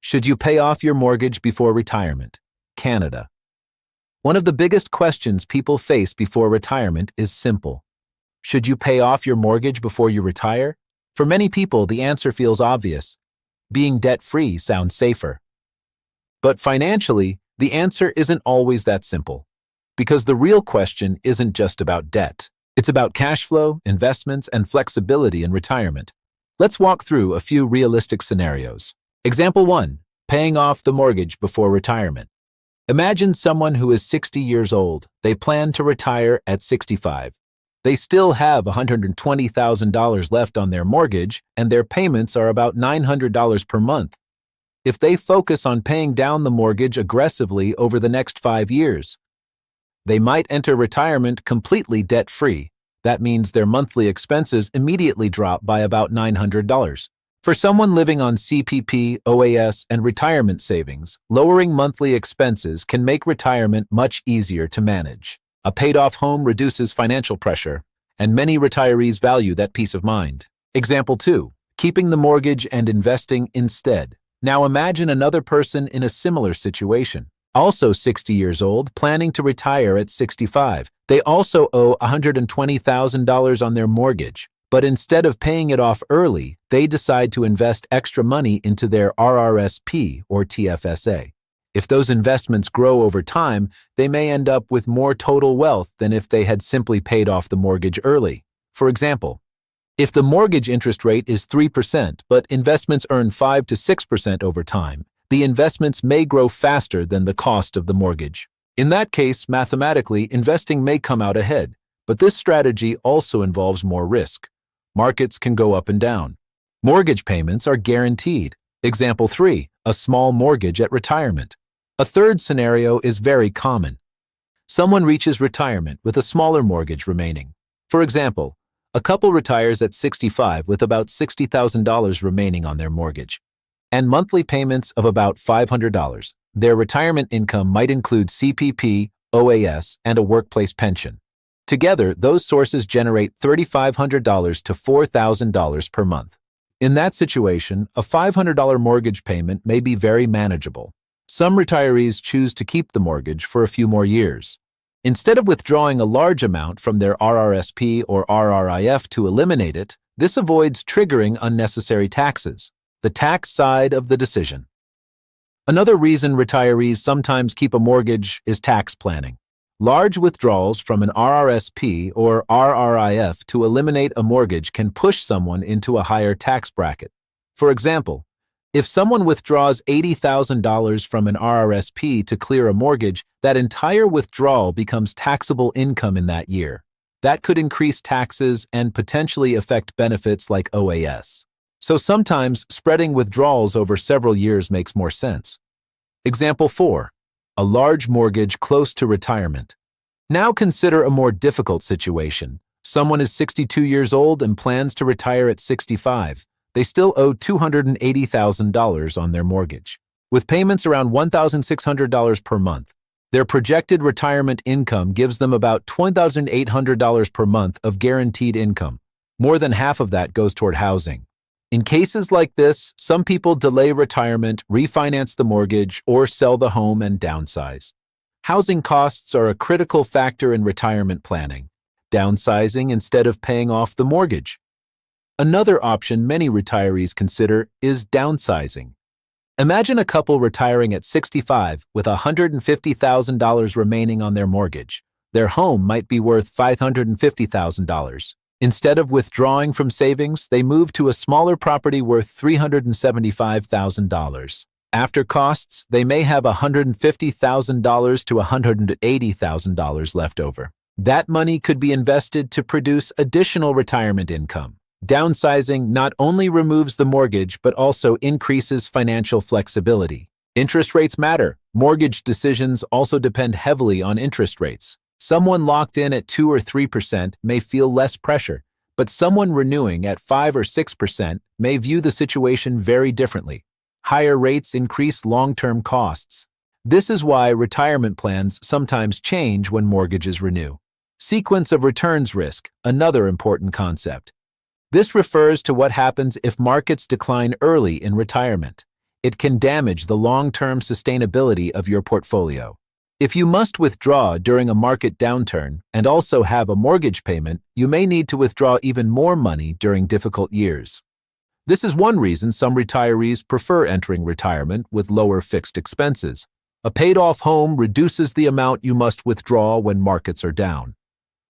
Should you pay off your mortgage before retirement? Canada. One of the biggest questions people face before retirement is simple. Should you pay off your mortgage before you retire? For many people, the answer feels obvious. Being debt-free sounds safer. But financially, the answer isn't always that simple. Because the real question isn't just about debt. It's about cash flow, investments, and flexibility in retirement. Let's walk through a few realistic scenarios. Example 1. Paying off the mortgage before retirement. Imagine someone who is 60 years old. They plan to retire at 65. They still have $120,000 left on their mortgage, and their payments are about $900 per month. If they focus on paying down the mortgage aggressively over the next 5 years, they might enter retirement completely debt-free. That means their monthly expenses immediately drop by about $900. For someone living on CPP, OAS, and retirement savings, lowering monthly expenses can make retirement much easier to manage. A paid-off home reduces financial pressure, and many retirees value that peace of mind. Example 2. Keeping the mortgage and investing instead. Now imagine another person in a similar situation. Also 60 years old, planning to retire at 65. They also owe $120,000 on their mortgage. But instead of paying it off early, they decide to invest extra money into their RRSP or TFSA. If those investments grow over time, they may end up with more total wealth than if they had simply paid off the mortgage early. For example, if the mortgage interest rate is 3%, but investments earn 5 to 6% over time, the investments may grow faster than the cost of the mortgage. In that case, mathematically, investing may come out ahead, but this strategy also involves more risk. Markets can go up and down. Mortgage payments are guaranteed. Example 3, a small mortgage at retirement. A third scenario is very common. Someone reaches retirement with a smaller mortgage remaining. For example, a couple retires at 65 with about $60,000 remaining on their mortgage, and monthly payments of about $500. Their retirement income might include CPP, OAS, and a workplace pension. Together, those sources generate $3,500 to $4,000 per month. In that situation, a $500 mortgage payment may be very manageable. Some retirees choose to keep the mortgage for a few more years. Instead of withdrawing a large amount from their RRSP or RRIF to eliminate it, this avoids triggering unnecessary taxes. The tax side of the decision. Another reason retirees sometimes keep a mortgage is tax planning. Large withdrawals from an RRSP or RRIF to eliminate a mortgage can push someone into a higher tax bracket. For example, if someone withdraws $80,000 from an RRSP to clear a mortgage, that entire withdrawal becomes taxable income in that year. That could increase taxes and potentially affect benefits like OAS. So sometimes spreading withdrawals over several years makes more sense. Example 4. A large mortgage close to retirement. Now consider a more difficult situation. Someone is 62 years old and plans to retire at 65. They still owe $280,000 on their mortgage, with payments around $1,600 per month. Their projected retirement income gives them about $2,800 per month of guaranteed income. More than half of that goes toward housing. In cases like this, some people delay retirement, refinance the mortgage, or sell the home and downsize. Housing costs are a critical factor in retirement planning. Downsizing instead of paying off the mortgage. Another option many retirees consider is downsizing. Imagine a couple retiring at 65 with $150,000 remaining on their mortgage. Their home might be worth $550,000. Instead of withdrawing from savings, they move to a smaller property worth $375,000. After costs, they may have $150,000 to $180,000 left over. That money could be invested to produce additional retirement income. Downsizing not only removes the mortgage but also increases financial flexibility. Interest rates matter. Mortgage decisions also depend heavily on interest rates. Someone locked in at 2 or 3% may feel less pressure, but someone renewing at 5 or 6% may view the situation very differently. Higher rates increase long-term costs. This is why retirement plans sometimes change when mortgages renew. Sequence of returns risk, another important concept. This refers to what happens if markets decline early in retirement. it can damage the long-term sustainability of your portfolio. If you must withdraw during a market downturn and also have a mortgage payment, you may need to withdraw even more money during difficult years. This is one reason some retirees prefer entering retirement with lower fixed expenses. A paid-off home reduces the amount you must withdraw when markets are down.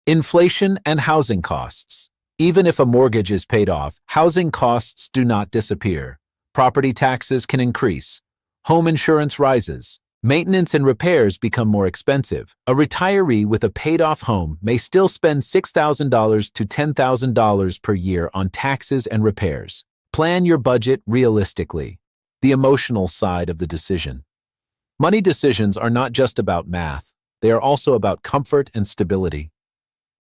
Inflation and housing costs. Even if a mortgage is paid off, housing costs do not disappear. Property taxes can increase. Home insurance rises. Maintenance and repairs become more expensive. A retiree with a paid-off home may still spend $6,000 to $10,000 per year on taxes and repairs. Plan your budget realistically. The emotional side of the decision. Money decisions are not just about math. They are also about comfort and stability.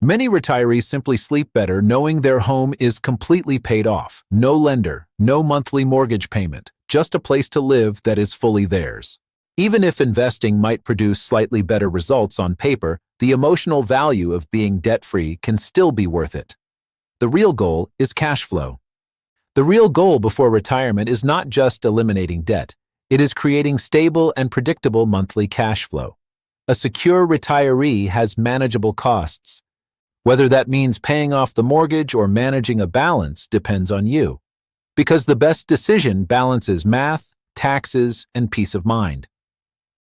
Many retirees simply sleep better knowing their home is completely paid off. No lender, no monthly mortgage payment, just a place to live that is fully theirs. Even if investing might produce slightly better results on paper, the emotional value of being debt-free can still be worth it. The real goal is cash flow. The real goal before retirement is not just eliminating debt. It is creating stable and predictable monthly cash flow. A secure retiree has manageable costs. Whether that means paying off the mortgage or managing a balance depends on you. Because the best decision balances math, taxes, and peace of mind.